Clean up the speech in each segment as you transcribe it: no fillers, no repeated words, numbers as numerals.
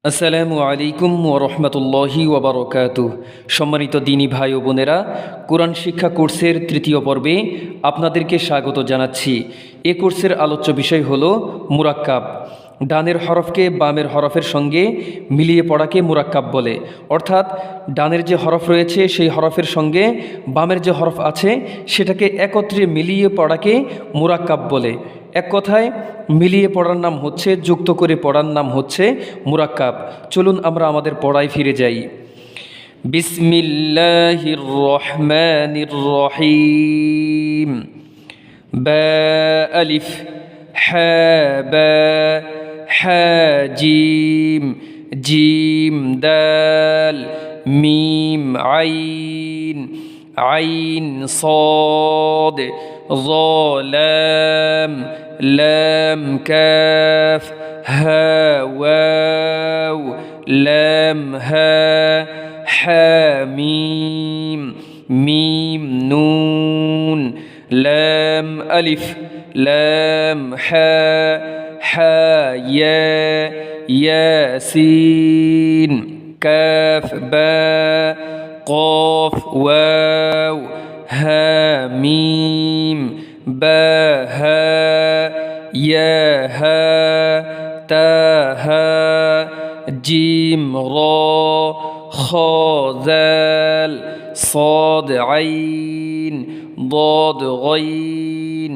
আসসালামু আলাইকুম ওরহমতুল্লাহি ওবরকাতুহ। সম্মানিত দিনী ভাই ও বোনেরা, কোরআন শিক্ষা কোর্সের তৃতীয় পর্বে আপনাদেরকে স্বাগত জানাচ্ছি। এ কোর্সের আলোচ্য বিষয় হল মুরাক্কাব। ডানের হরফকে বামের হরফের সঙ্গে মিলিয়ে পড়াকে মুরাক্কাব বলে। অর্থাৎ ডানের যে হরফ রয়েছে সেই হরফের সঙ্গে বামের যে হরফ আছে সেটাকে একত্রে মিলিয়ে পড়াকে মুরাক্কাব বলে। এক কথায় মিলিয়ে পড়ার নাম হচ্ছে, যুক্ত করে পড়ার নাম হচ্ছে মুরাক্কাব। চলুন আমরা আমাদের পড়ায় ফিরে যাই। বিসমিল্লাহির রহমানির রহিম। বা আলিফ, হা বা, হা জিম, জিম দাল, মিম আইন, আইন صاد, ظا لام, لام كاف, ها واو, لام ها, حاميم, ميم نون, لام ألف, لام حا, حا يا, ياسين, كاف با, قاف واو, ها ميم, با ها, يا ها, تا ها, جيم را, خا ذال, صاد عين, ضاد غين,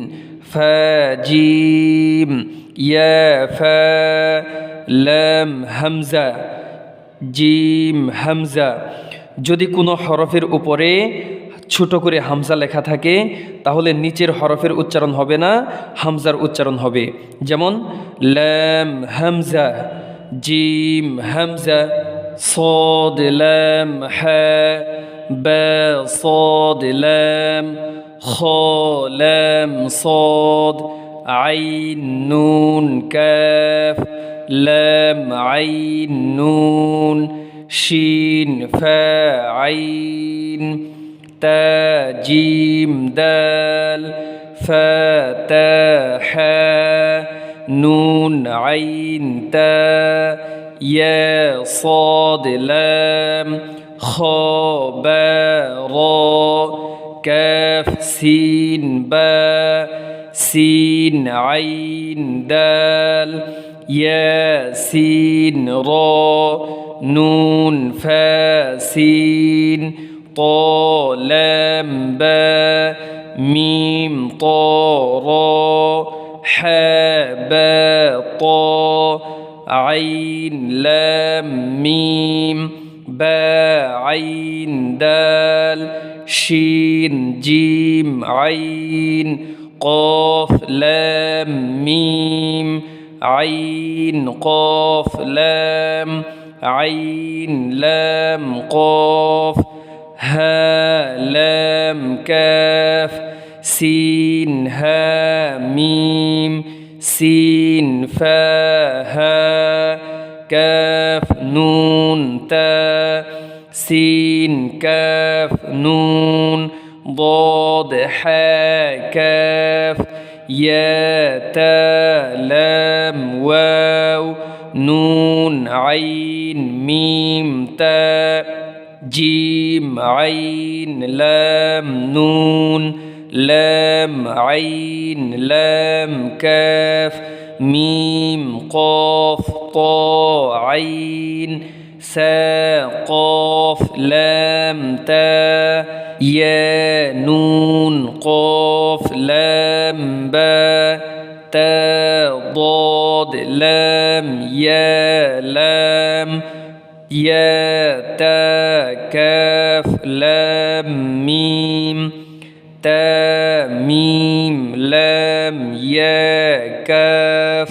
فا جيم, يا فا, لام همزة, জিম হামজা। যদি কোনো হরফের উপরে ছোট করে হামজা লেখা থাকে তাহলে নিচের হরফের উচ্চারণ হবে না, হামজার উচ্চারণ হবে। যেমন লাম হামজা, জিম হামজা, صاد لام হা, বা صاد لام, খ লাম صاد, আইন নুন কাফ, لام عين نون, شين فا عين, تا جيم دال, فا تا حا, نون عين تا, يا صاد لام, خا با را, كاف سين با, سين عين دال, ياسين را, نون فا سين, طا لام با, ميم طا را, حا با طا, عين لام ميم, با عين دال, شين جيم عين, قاف لام ميم, عين قاف لام, عين لام قاف, ها لام كاف, سين ها ميم, سين فا ها, كاف نون تا, سين كاف نون, ضاد حا كاف, يا تا لام واو, نون عين ميم تا, جيم عين لام نون, لام عين لام كاف, ميم قاف طا عين, سا قاف لام تا, يا نون قاف لام با, تا ضاد لام يا لام, يا تا كاف لام ميم, تا ميم لام يا كاف,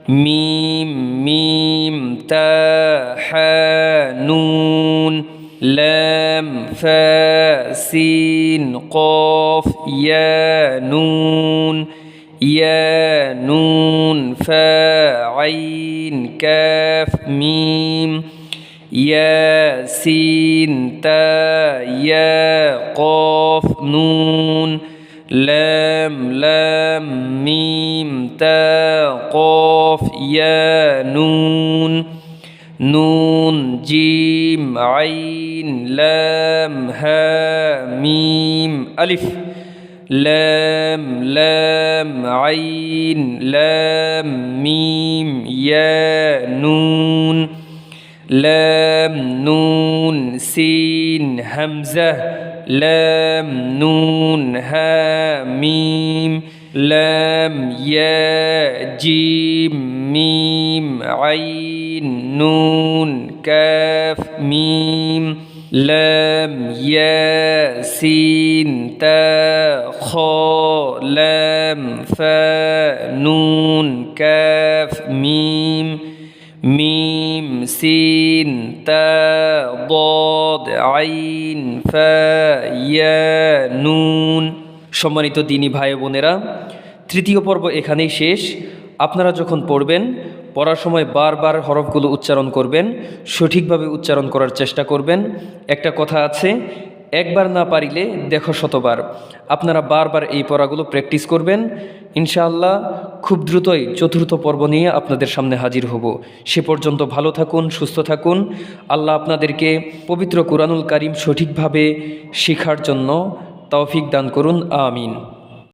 ميم ميم تا حا نون, لام فا سين قاف يا نون, يا نون فا عين كاف ميم, يا سين تا يا قاف نون, لام لام ميم تا قاف يا نون, নুন জিম আইন লাম হা মিম আলিফ লাম লাম আইন লাম মিম ইয়া নুন লাম নুন সিন হামজা লাম নুন হা মিম লাম ইয়া জিম মিম আইন নুন কাফ মিম লাম ইয়া সিন তা খ লাম ফা নুন কাফ মিম মিম সিন তা ضاد আইন ফা ইয়া নুন। সম্মানিত দিনী ভাই বোনেরা, তৃতীয় পর্ব এখানেই শেষ। আপনারা যখন পড়বেন, পড়ার সময় বারবার হরফগুলো উচ্চারণ করবেন, সঠিকভাবে উচ্চারণ করার চেষ্টা করবেন। একটা কথা আছে, একবার না পারিলে দেখো শতবার। আপনারা বারবার এই পড়াগুলো প্র্যাকটিস করবেন। ইনশাআল্লাহ খুব দ্রুতই চতুর্থ পর্ব নিয়ে আপনাদের সামনে হাজির হব। সে পর্যন্ত ভালো থাকুন, সুস্থ থাকুন। আল্লাহ আপনাদেরকে পবিত্র কুরআনুল কারীম সঠিকভাবে শেখার জন্য তৌফিক দান করুন। আমিন।